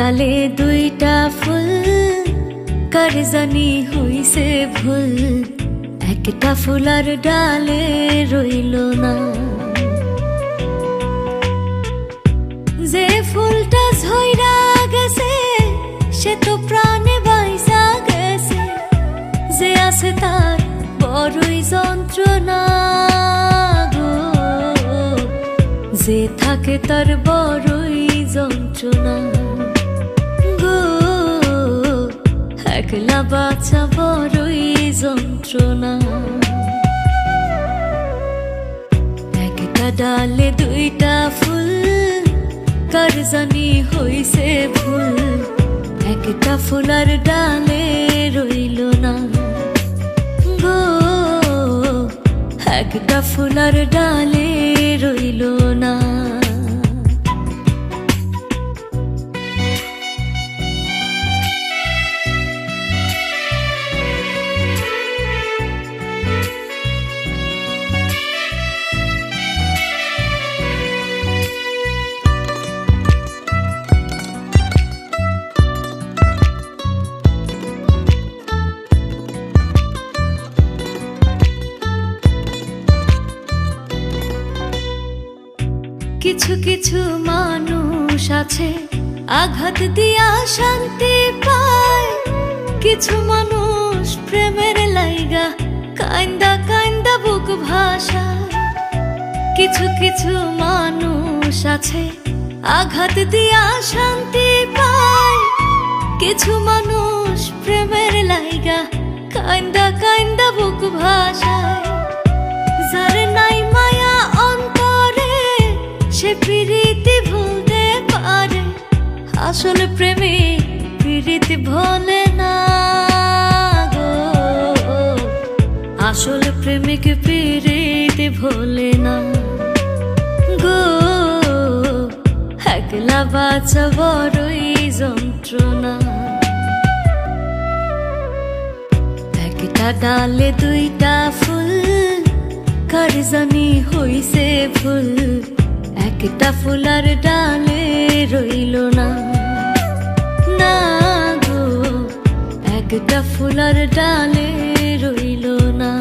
ডালে দুইটা ফুল, কার জানি হইছে ভুল, একটা ফুলার ডালে রইল না। যে ফুলটা ঝইরা গেছে সে তো প্রাণে বাইসা গেছে, যে আছে তার বড়ই যন্ত্রণা গো, যে থাকে তার বড়ই যন্ত্রণা গো, একলা বাঁচা বড়ই যন্ত্রণা। একটা ডালে দুইটা ফুল, কার জানি হইছে ভুল, একটা ফুলার ডালে রইল না গো, একটা ফুলার ডালে রইল না। কিছু কিছু মানুষ আছে আঘাত দিয়া শান্তি পায়, কিছু মানুষ প্রেমের লাইগা কান্দা কান্দা বুক ভাষায়। কিছু কিছু মানুষ আছে আঘাত দিয়া শান্তি পায়, কিছু মানুষ প্রেমের লাইগা কান্দা কান্দা বুক ভাষায়। যার নাই মায়া অন্তরে সে প্রীতি ভুলতে পারে, আসলে প্রেমে প্রীতি ভোলে না গো, আসলে প্রেমিক প্রীতি ভোলে না গো, একলা বাঁচা বড়ই যন্ত্রণা। একটা ডালে দুইটা ফুল, কার জানি হইছে ভুল, একটা ফুলার ডালে রইল না না গো, একটা ফুলার ডালে রইল না।